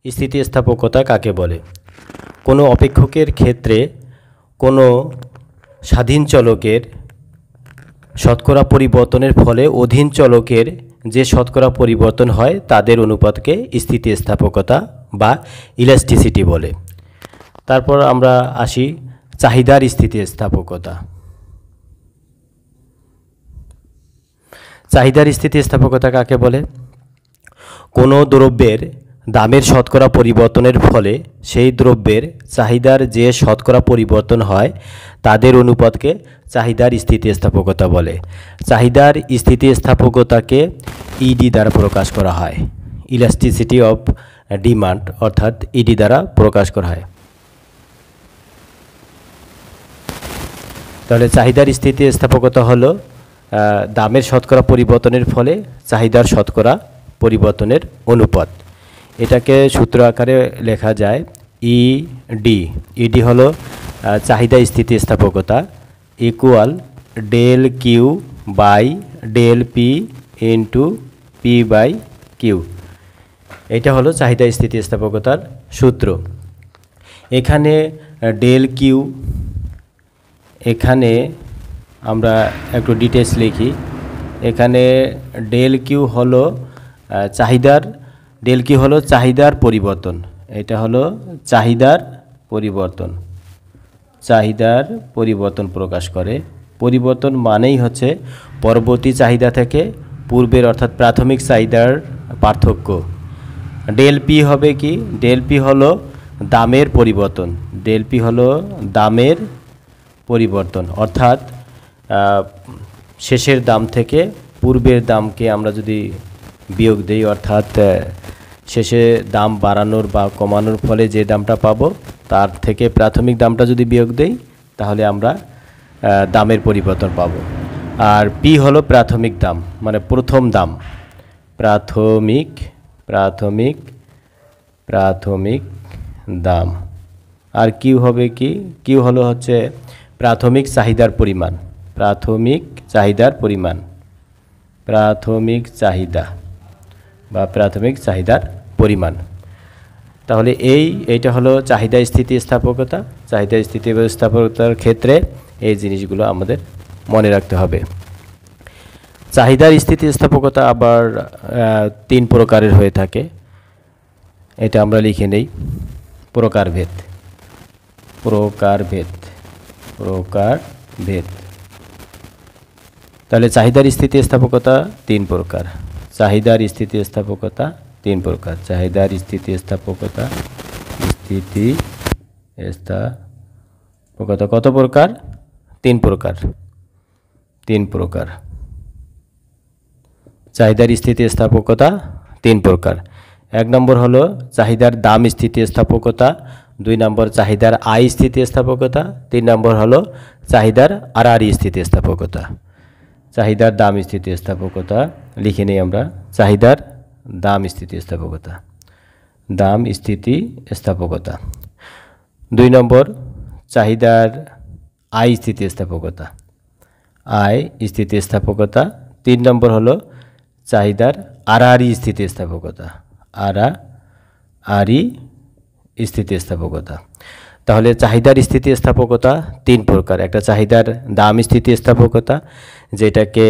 স্থিতিস্থাপকতা কাকে বলে? কোনো অপেক্ষকের ক্ষেত্রে কোনো স্বাধীন চলকের শতকরা পরিবর্তনের ফলে অধীন চলকের যে শতকরা পরিবর্তন হয় তাদের অনুপাতকে স্থিতিস্থাপকতা বা ইলাস্টিসিটি বলে। তারপর আমরা আসি চাহিদার স্থিতিস্থাপকতা। চাহিদার স্থিতিস্থাপকতা কাকে বলে? কোনো দ্রব্যের দামের শতকরা পরিবর্তনের ফলে সেই দ্রব্যের চাহিদার যে শতকরা পরিবর্তন হয় তাদের অনুপাতকে চাহিদার স্থিতিস্থাপকতা বলে। চাহিদার স্থিতিস্থাপকতাকে ইডি দ্বারা প্রকাশ করা হয়, ইলাস্টিসিটি অফ ডিমান্ড, অর্থাৎ ইডি দ্বারা প্রকাশ করা হয়। তাহলে চাহিদার স্থিতিস্থাপকতা হলো দামের শতকরা পরিবর্তনের ফলে চাহিদার শতকরা পরিবর্তনের অনুপাত। এটাকে সূত্র আকারে লেখা যায় ইডি। ইডি হলো চাহিদা স্থিতিস্থাপকতা equal del Q by del P into P by Q. এটা হলো চাহিদা স্থিতিস্থাপকতার সূত্র। এখানে ডেল কিউ, এখানে আমরা একটু ডিটেলস লিখি। এখানে ডেল কিউ হলো চাহিদার, ডেল কিউ হলো চাহিদার পরিবর্তন। এটা হলো চাহিদার পরিবর্তন, চাহিদার পরিবর্তন প্রকাশ করে। পরিবর্তন মানেই হচ্ছে পরবর্তী চাহিদা থেকে পূর্বের অর্থাৎ প্রাথমিক চাহিদার পার্থক্য। ডেল পি হবে কি? ডেল পি হলো দামের পরিবর্তন। ডেল পি হলো দামের পরিবর্তন, অর্থাৎ শেষের দাম থেকে পূর্বের দামকে আমরা যদি বিয়োগ দেই, অর্থাৎ শেষে দাম বাড়ানোর বা কমানোর ফলে যে দামটা পাবো তার থেকে প্রাথমিক দামটা যদি বিয়োগ দেই তাহলে আমরা দামের পরিবর্তন পাবো। আর পি হলো প্রাথমিক দাম, মানে প্রথম দাম, প্রাথমিক প্রাথমিক প্রাথমিক দাম। আর কিউ হবে কি? কিউ হলো হচ্ছে প্রাথমিক চাহিদার পরিমাণ, প্রাথমিক চাহিদার পরিমাণ, প্রাথমিক চাহিদা বা প্রাথমিক চাহিদার পরিমাণ। তাহলে এইটা হলো চাহিদা স্থিতিস্থাপকতা। চাহিদা স্থিতিস্থাপকতার ক্ষেত্রে এই জিনিসগুলো আমাদের মনে রাখতে হবে। চাহিদার স্থিতিস্থাপকতা আবার 3 প্রকারের হয়ে থাকে। এটা আমরা লিখে নেই। প্রকারভেদ, প্রকারভেদ, প্রকারভেদ। তাহলে চাহিদার স্থিতিস্থাপকতা 3 প্রকার। চাহিদার স্থিতিস্থাপকতা 3 প্রকার। চাহিদার স্থিতিস্থাপকতা, স্থিতিস্থাপকতা কত প্রকার? 3 প্রকার। 3 প্রকার। চাহিদার স্থিতিস্থাপকতা 3 প্রকার। 1 নম্বর হলো চাহিদার দাম স্থিতিস্থাপকতা, 2 নম্বর চাহিদার আয় স্থিতিস্থাপকতা, 3 নম্বর হলো চাহিদার আরআরই স্থিতিস্থাপকতা। চাহিদার দাম স্থিতিস্থাপকতা লিখে নিই আমরা। চাহিদার দাম স্থিতিস্থাপকতা, দাম স্থিতিস্থাপকতা। 2 নম্বর চাহিদার আয় স্থিতিস্থাপকতা, আয় স্থিতিস্থাপকতা। 3 নম্বর হলো চাহিদার আরআরই স্থিতিস্থাপকতা, আরআরই স্থিতিস্থাপকতা। তাহলে চাহিদার স্থিতিস্থাপকতা 3 প্রকার। একটা চাহিদার দাম স্থিতিস্থাপকতা, যেটাকে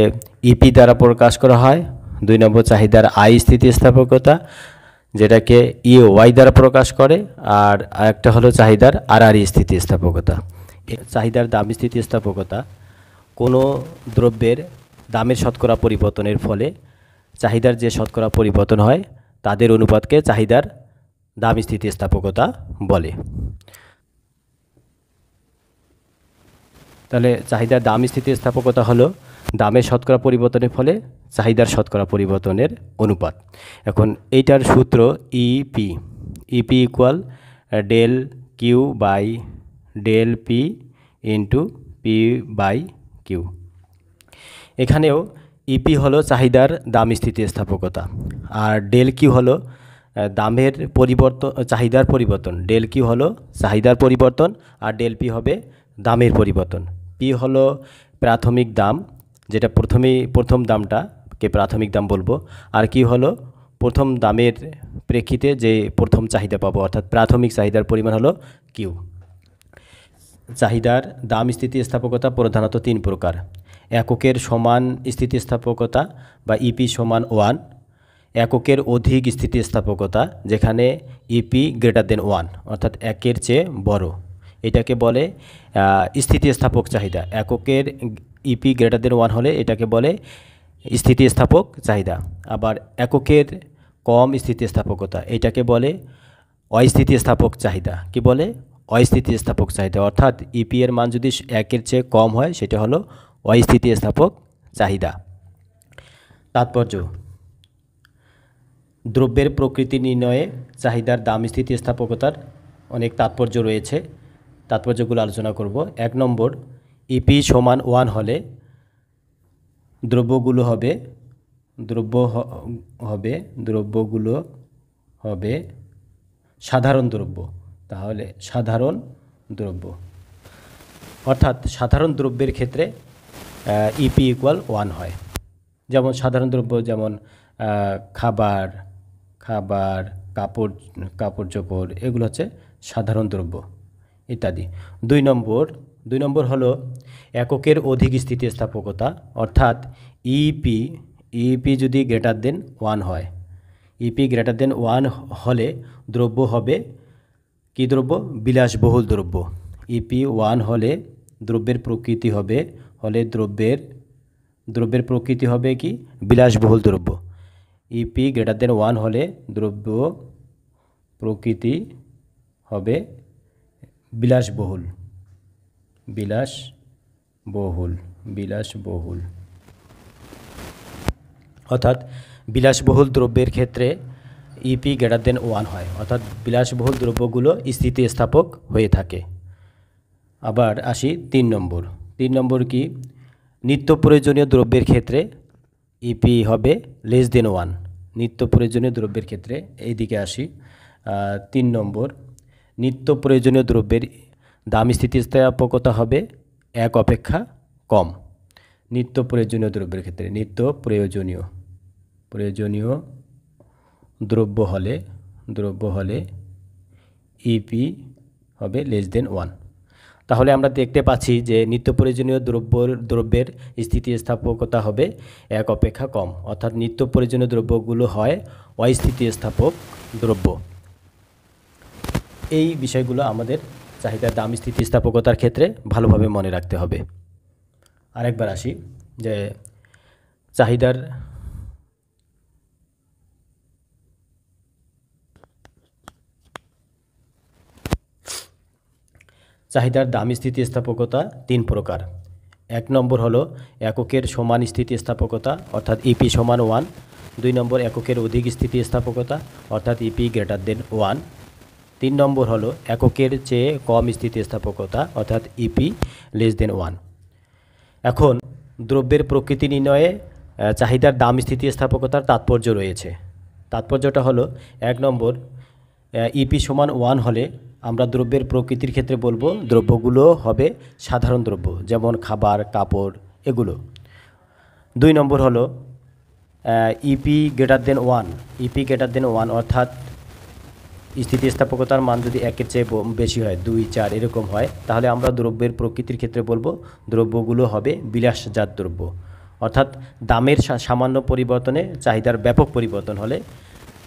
ইপি দ্বারা প্রকাশ করা হয়। 2 নম্বর চাহিদার আয় স্থিতিস্থাপকতা, যেটাকে ইওয়াই দ্বারা প্রকাশ করে। আর একটা হলো চাহিদার আরআরই স্থিতিস্থাপকতা। চাহিদার দাম স্থিতিস্থাপকতা কোনো দ্রব্যের দামের শতকরা পরিবর্তনের ফলে চাহিদার যে শতকরা পরিবর্তন হয় তাদের অনুপাতকে চাহিদার দাম স্থিতিস্থাপকতা বলে। তাহলে চাহিদার দাম স্থিতিস্থাপকতা হলো দামের শতকরা পরিবর্তনের ফলে চাহিদার শতকরা পরিবর্তনের অনুপাত। এখন এইটার সূত্র EP. EP equal del Q by del P into P by Q. এখানেও ইপি হলো চাহিদার দাম স্থিতিস্থাপকতা, আর ডেল কিউ হলো দামের পরিবর্তন, চাহিদার পরিবর্তন। ডেল কিউ হলো চাহিদার পরিবর্তন আর ডেল পি হবে দামের পরিবর্তন। পি হলো প্রাথমিক দাম, যেটা প্রথম দামটাকে প্রাথমিক দাম বলবো। আর কিউ হলো প্রথম দামের প্রেক্ষিতে যে প্রথম চাহিদা পাবো, অর্থাৎ প্রাথমিক চাহিদার পরিমাণ হলো কিউ। চাহিদার দাম স্থিতিস্থাপকতা প্রধানত তিন প্রকার: এককের সমান স্থিতিস্থাপকতা বা ইপি সমান 1, এককের অধিক স্থিতিস্থাপকতা যেখানে ইপি গ্রেটার দেন 1 অর্থাৎ একের চেয়ে বড়, এটাকে বলে স্থিতিস্থাপক চাহিদা। এককের ইপি গ্রেটার দেন 1 হলে এটাকে বলে স্থিতিস্থাপক চাহিদা। আবার এককের কম স্থিতিস্থাপকতা এটাকে বলে অস্থিতিস্থাপক চাহিদা। কি বলে? অস্থিতিস্থাপক চাহিদা। অর্থাৎ ইপি এর মান যদি একের চেয়ে কম হয় সেটা হলো অস্থিতিস্থাপক চাহিদা। তাৎপর্য: দ্রব্যের প্রকৃতি নির্ণয়ে চাহিদার দাম স্থিতিস্থাপকতার অনেক তাৎপর্য রয়েছে। তাৎপর্যগুলো আলোচনা করব। 1 নম্বর, ইপি সমান 1 হলে দ্রব্যগুলো হবে সাধারণ দ্রব্য। তাহলে সাধারণ দ্রব্য অর্থাৎ সাধারণ দ্রব্যের ক্ষেত্রে ইপি ইকুয়াল 1 হয়। যেমন সাধারণ দ্রব্য যেমন খাবার, কাপড় চোপড়, এগুলো হচ্ছে সাধারণ দ্রব্য ইত্যাদি। 2 নম্বর হলো এককের অধিক স্থিতিস্থাপকতা, অর্থাৎ ইপি যদি গ্রেটার দেন 1 হয়, ইপি গ্রেটার দেন 1 হলে দ্রব্য হবে কি দ্রব্য? বিলাসবহুল দ্রব্য। ইপি 1 হলে দ্রব্যের প্রকৃতি হবে দ্রব্যের প্রকৃতি হবে কি? বিলাসবহুল দ্রব্য। ইপি গ্রেটার দেন 1 হলে দ্রব্য প্রকৃতি হবে বিলাসবহুল। অর্থাৎ বিলাসবহুল দ্রব্যের ক্ষেত্রে ইপি গ্রেটার দেন 1 হয়, অর্থাৎ বিলাসবহুল দ্রব্যগুলো স্থিতিস্থাপক হয়ে থাকে। আবার আসি 3 নম্বর কি? নিত্য প্রয়োজনীয় দ্রব্যের ক্ষেত্রে ইপি হবে লেস দেন 1। নিত্য প্রয়োজনীয় দ্রব্যের ক্ষেত্রে এইদিকে আসি। 3 নম্বর, নিত্য প্রয়োজনীয় দ্রব্যের দাম স্থিতিস্থাপকতা হবে 1 অপেক্ষা কম। নিত্য প্রয়োজনীয় দ্রব্যের ক্ষেত্রে প্রয়োজনীয় দ্রব্য হলে ইপি হবে লেস দেন 1। তাহলে আমরা দেখতে পাচ্ছি যে নিত্য প্রয়োজনীয় দ্রব্যের স্থিতিস্থাপকতা হবে 1 অপেক্ষা কম, অর্থাৎ নিত্য প্রয়োজনীয় দ্রব্যগুলো হয় অস্থিতিস্থাপক দ্রব্য। এই বিষয়গুলো আমাদের চাহিদার দাম স্থিতিস্থাপকতার ক্ষেত্রে ভালোভাবে মনে রাখতে হবে। আরেকবার আসি যে চাহিদার দাম স্থিতিস্থাপকতা 3 প্রকার। 1 নম্বর হলো এককের সমান স্থিতিস্থাপকতা, অর্থাৎ ইপি সমান 1। 2 নম্বর, এককের অধিক স্থিতিস্থাপকতা, অর্থাৎ ইপি গ্রেটার দেন 1। 3 নম্বর হলো এককের চেয়ে কম স্থিতিস্থাপকতা, অর্থাৎ ইপি লেস দেন 1। এখন দ্রব্যের প্রকৃতি নির্ণয়ে চাহিদার দাম স্থিতিস্থাপকতার তাৎপর্য রয়েছে। তাৎপর্যটা হলো 1 নম্বর, ইপি সমান 1 হলে আমরা দ্রব্যের প্রকৃতির ক্ষেত্রে বলবো দ্রব্যগুলো হবে সাধারণ দ্রব্য, যেমন খাবার, কাপড়, এগুলো। 2 নম্বর হলো ইপি গ্রেটার দেন 1, অর্থাৎ স্থিতিস্থাপকতার মান যদি 1-এর চেয়ে বেশি হয়, 2, 4 এরকম হয়, তাহলে আমরা দ্রব্যের প্রকৃতির ক্ষেত্রে বলবো দ্রব্যগুলো হবে বিলাসজাত দ্রব্য। অর্থাৎ দামের সামান্য পরিবর্তনে চাহিদার ব্যাপক পরিবর্তন হলে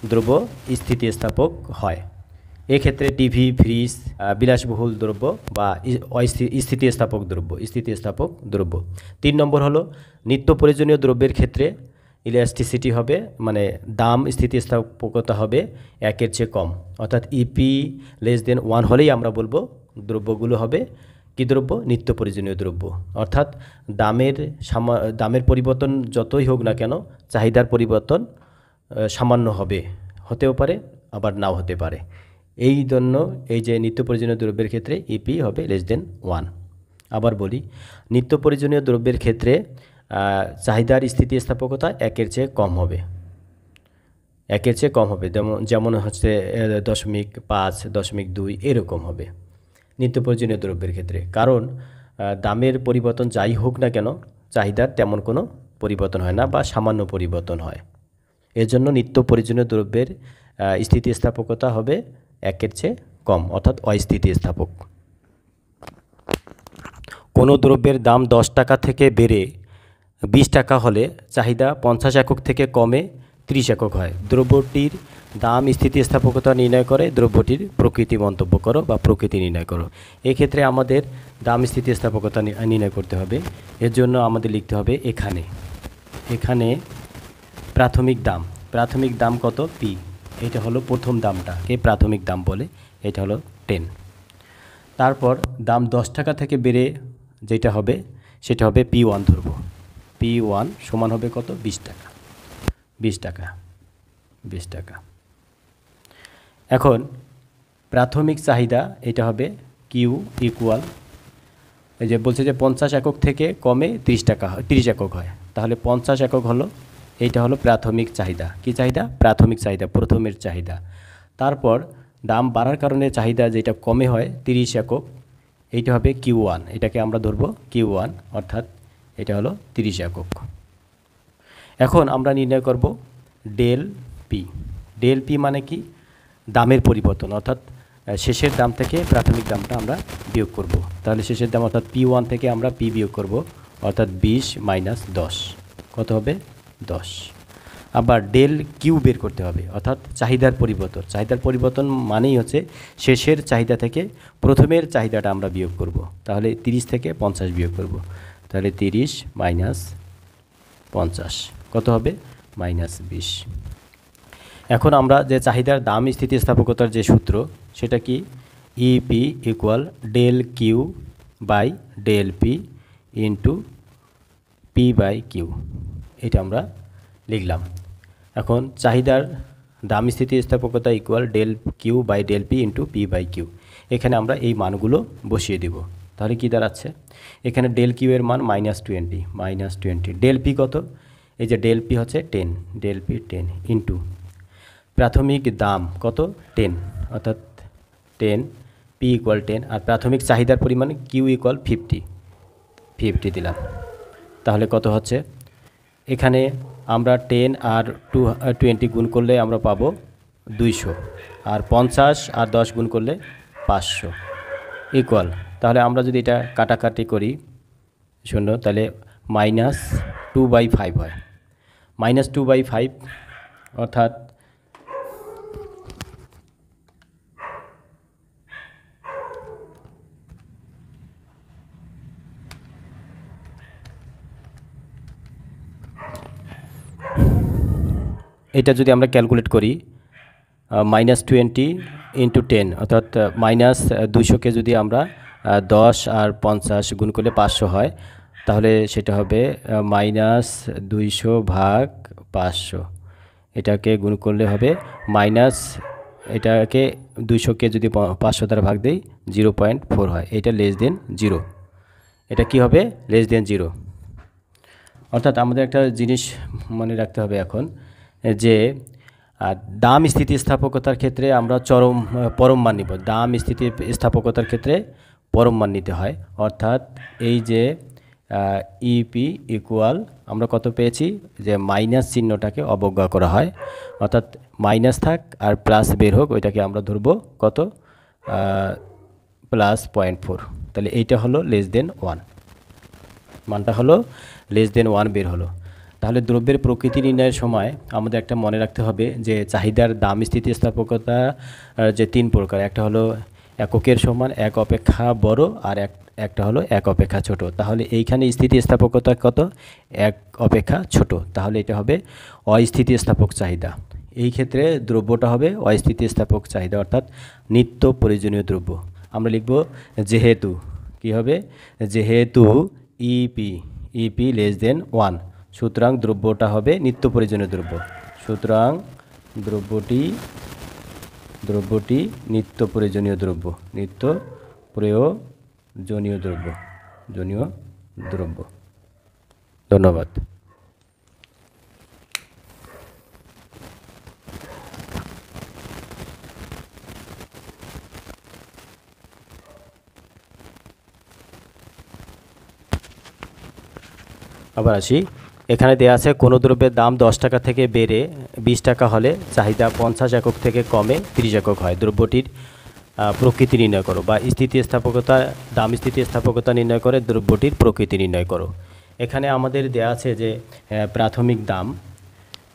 দ্রব্য স্থিতিস্থাপক হয়। এক্ষেত্রে টিভি, ফ্রিজ বিলাসবহুল দ্রব্য বা স্থিতিস্থাপক দ্রব্য। 3 নম্বর হলো নিত্য প্রয়োজনীয় দ্রব্যের ক্ষেত্রে ইলাস্টিসিটি হবে, মানে দাম স্থিতিস্থাপকতা হবে 1-এর চেয়ে কম, অর্থাৎ ইপি লেস দেন 1 হলেই আমরা বলবো দ্রব্যগুলো হবে কি দ্রব্য? নিত্য প্রয়োজনীয় দ্রব্য। অর্থাৎ দামের পরিবর্তন যতই হোক না কেন চাহিদার পরিবর্তন সামান্য হতেও পারে, আবার নাও হতে পারে। এই জন্য এই যে নিত্য প্রয়োজনীয় দ্রব্যের ক্ষেত্রে ইপি হবে লেস দেন 1। আবার বলি, নিত্য প্রয়োজনীয় দ্রব্যের ক্ষেত্রে চাহিদার স্থিতিস্থাপকতা 1-এর চেয়ে কম হবে, যেমন হচ্ছে 0.5, 0.2 এরকম হবে নিত্য প্রয়োজনীয় দ্রব্যের ক্ষেত্রে। কারণ দামের পরিবর্তন যাই হোক না কেন চাহিদার তেমন কোনো পরিবর্তন হয় না বা সামান্য পরিবর্তন হয়। এর জন্য নিত্য প্রয়োজনীয় দ্রব্যের স্থিতিস্থাপকতা হবে 1-এর চেয়ে কম, অর্থাৎ অস্থিতিস্থাপক। কোনো দ্রব্যের দাম 10 টাকা থেকে বেড়ে 20 টাকা হলে চাহিদা 50 একক থেকে কমে 30 একক হয়। দ্রব্যটির দাম স্থিতিস্থাপকতা নির্ণয় করে দ্রব্যটির প্রকৃতি মন্তব্য করো বা প্রকৃতি নির্ণয় করো। এক্ষেত্রে আমাদের দাম স্থিতিস্থাপকতা নির্ণয় করতে হবে। এর জন্য আমাদের লিখতে হবে এখানে প্রাথমিক দাম কত? পি। এটা হলো প্রথম দামটাকে প্রাথমিক দাম বলে, এটা হলো 10। তারপর দাম 10 টাকা থেকে বেড়ে যেটা হবে সেটা হবে P1 ধরব। P1 সমান হবে কত? 20 টাকা। 20 টাকা। এখন প্রাথমিক চাহিদা এটা হবে কিউ ইকুয়াল, এই যে বলছে যে 50 একক থেকে কমে 30 একক হয়, তাহলে 50 একক হলো, এইটা হলো প্রাথমিক চাহিদা। কি চাহিদা? প্রাথমিক চাহিদা, প্রথমের চাহিদা। তারপর দাম বাড়ার কারণে চাহিদা যেটা কমে হয় 30 একক, এইটা হবে Q1, এটাকে আমরা ধরবো Q1, অর্থাৎ এটা হলো 30 একক। এখন আমরা নির্ণয় করব ডেল পি মানে কি? দামের পরিবর্তন, অর্থাৎ শেষের দাম থেকে প্রাথমিক দামটা আমরা বিয়োগ করব। তাহলে শেষের দাম অর্থাৎ P1 থেকে আমরা P বিয়োগ করব, অর্থাৎ 20 মাইনাস 10 কত হবে? 10। আবার ডেল কিউ বের করতে হবে, অর্থাৎ চাহিদার পরিবর্তন মানেই হচ্ছে শেষের চাহিদা থেকে প্রথমের চাহিদাটা আমরা বিয়োগ করব। তাহলে 30 থেকে 50 বিয়োগ করব, তাহলে 30 মাইনাস 50 কত হবে? মাইনাস 20। এখন আমরা যে চাহিদার দাম স্থিতিস্থাপকতার যে সূত্র সেটা কি? EP equal del Q by del P into P by Q, এটা আমরা লিখলাম। এখন চাহিদার দাম স্থিতিস্থাপকতা equal del Q by del P into P by Q, এখানে আমরা এই মানগুলো বসিয়ে দিব। তাহলে কি দাঁড়াচ্ছে? এখানে ডেল কিউ এর মান -20, ডেল পি কত? এই যে ডেল পি হচ্ছে 10, ডেল পি 10 ইন্টু প্রাথমিক দাম কত? 10, অর্থাৎ 10, পি ইকুয়াল 10, আর প্রাথমিক চাহিদার পরিমাণ কিউ ইকুয়াল 50 দিলাম। তাহলে কত হচ্ছে? এখানে আমরা 10 আর 20 গুণ করলে আমরা পাবো 200, আর 50 আর 10 গুণ করলে 500 ইকুয়াল, তাহলে আমরা যদি এটা কাটাকাটি করি শূন্য, তাহলে -2/5 হয়। -2/5 অর্থাৎ এটা যদি আমরা ক্যালকুলেট করি -20 ইন্টু 10, অর্থাৎ -200কে যদি আমরা 10 আর 50 গুণ করলে 500 হয়, তাহলে সেটা হবে -200/500, এটাকে গুণ করলে হবে এটাকে 200কে যদি 500 দ্বারা ভাগ দেই 0.4 হয়, এটা <0। এটা কি হবে? <0। অর্থাৎ আমাদের একটা জিনিস মনে রাখতে হবে এখন, যে দাম স্থিতিস্থাপকতার ক্ষেত্রে আমরা পরম মান নিব। দাম স্থিতিস্থাপকতার ক্ষেত্রে পরম মান নিতে হয়, অর্থাৎ এই যে ইপি ইকুয়াল আমরা কত পেয়েছি? যে মাইনাস চিহ্নটাকে অবজ্ঞা করা হয়, অর্থাৎ মাইনাস থাক আর প্লাস বের হোক, ওইটাকে আমরা ধরবো কত? +0.4। তাহলে এইটা হলো <1, মানটা হলো <1 বের হলো। তাহলে দ্রব্যের প্রকৃতি নির্ণয়ের সময় আমাদের একটা মনে রাখতে হবে যে চাহিদার দাম স্থিতিস্থাপকতা যে 3 প্রকার, একটা হলো এককের সমান, এক অপেক্ষা বড়, আর একটা হলো এক অপেক্ষা ছোট। তাহলে এইখানে স্থিতিস্থাপকতা কত? এক অপেক্ষা ছোট, তাহলে এটা হবে অস্থিতিস্থাপক চাহিদা। এই ক্ষেত্রে দ্রব্যটা হবে অস্থিতিস্থাপক চাহিদা, অর্থাৎ নিত্য প্রয়োজনীয় দ্রব্য। আমরা লিখব যেহেতু, কি হবে? যেহেতু ইপি <1, সুতরাং দ্রব্যটা হবে নিত্য প্রয়োজনীয় দ্রব্য। সুতরাং দ্রব্যটি নিত্য প্রয়োজনীয় দ্রব্য। ধন্যবাদ। আবার আসি, এখানে দেওয়া আছে কোনো দ্রব্যের দাম 10 টাকা থেকে বেড়ে 20 টাকা হলে চাহিদা 50 একক থেকে কমে 30 একক হয়। দ্রব্যটির প্রকৃতি নির্ণয় করো, বা স্থিতিস্থাপকতা, দাম স্থিতিস্থাপকতা নির্ণয় করে দ্রব্যটির প্রকৃতি নির্ণয় করো। এখানে আমাদের দেয়া আছে যে প্রাথমিক দাম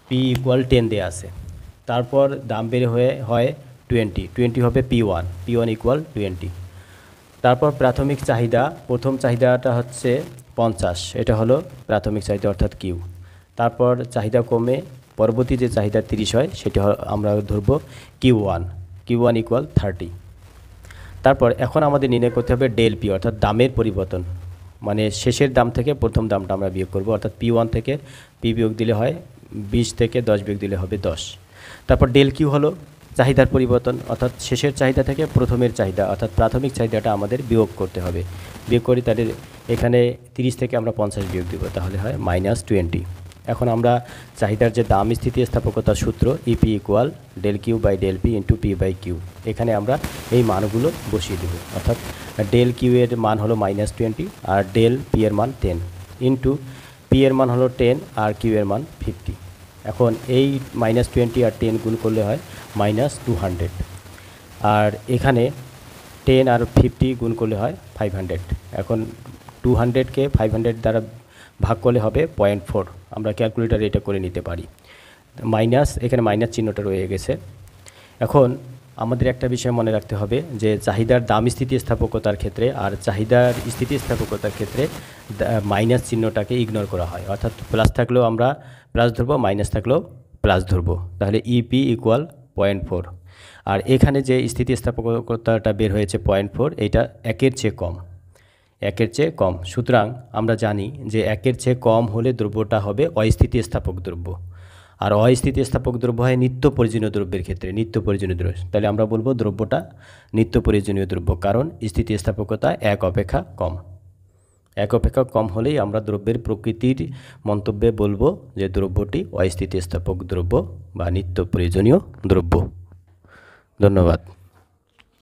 P = 10 দেওয়া আছে, তারপর দাম বেড়ে হয় 20 হবে P1 = 20। তারপর প্রাথমিক চাহিদা, প্রথম চাহিদাটা হচ্ছে 50, এটা হলো প্রাথমিক চাহিদা অর্থাৎ কিউ। তারপর চাহিদা কমে পরবর্তী যে চাহিদা 30 হয় সেটা আমরা ধরব Q1 = 30। তারপর এখন আমাদের নির্ণয় করতে হবে ডেল পি অর্থাৎ দামের পরিবর্তন, মানে শেষের দাম থেকে প্রথম দামটা আমরা বিয়োগ করব, অর্থাৎ P1 থেকে P বিয়োগ দিলে হয় 20 থেকে 10 বিয়োগ দিলে হবে 10। তারপর ডেল কিউ হলো চাহিদার পরিবর্তন, অর্থাৎ শেষের চাহিদা থেকে প্রথমের চাহিদা অর্থাৎ প্রাথমিক চাহিদাটা আমাদের বিয়োগ করতে হবে। বিয়োগ করি তাহলে এখানে 30 থেকে আমরা 50 বিয়োগ দিব, তাহলে হয় -20। এখন আমরা চাহিদার যে দাম স্থিতিস্থাপকতার সূত্র EP = del Q by del P into P by Q, এখানে আমরা এই মানগুলো বসিয়ে দেব, অর্থাৎ ডেল কিউ এর মান হলো -20 আর ডেল পি এর মান 10 ইন্টু পি এর মান হলো 10 আর কিউ এর মান 50। এখন এই -20 আর 10 গুণ করলে হয় -200, আর এখানে 10 আর 50 গুণ করলে হয় 500। এখন 200-কে 500 দ্বারা ভাগ করলে হবে 0.4, আমরা ক্যালকুলেটারে এটা করে নিতে পারি। এখানে মাইনাস চিহ্নটা রয়ে গেছে। এখন আমাদের একটা বিষয় মনে রাখতে হবে যে চাহিদার দাম স্থিতিস্থাপকতার ক্ষেত্রে আর চাহিদার স্থিতিস্থাপকতার ক্ষেত্রে মাইনাস চিহ্নটাকে ইগনোর করা হয়, অর্থাৎ প্লাস থাকলেও আমরা প্লাস ধরবো, মাইনাস থাকলেও প্লাস ধরবো, তাহলে EP = 0.4। আর এখানে যে স্থিতিস্থাপকতাটা বের হয়েছে 0.4, এটা 1-এর চেয়ে কম। সুতরাং আমরা জানি যে 1-এর চেয়ে কম হলে দ্রব্যটা হবে অস্থিতিস্থাপক দ্রব্য, আর অস্থিতিস্থাপক দ্রব্য হয় নিত্য প্রয়োজনীয় দ্রব্যের ক্ষেত্রে নিত্য প্রয়োজনীয় দ্রব্য। তাহলে আমরা বলবো দ্রব্যটা নিত্য প্রয়োজনীয় দ্রব্য, কারণ স্থিতিস্থাপকতা 1 অপেক্ষা কম হলেই আমরা দ্রব্যের প্রকৃতির মন্তব্যে বলবো যে দ্রব্যটি অস্থিতিস্থাপক দ্রব্য বা নিত্য প্রয়োজনীয় দ্রব্য। ধন্যবাদ।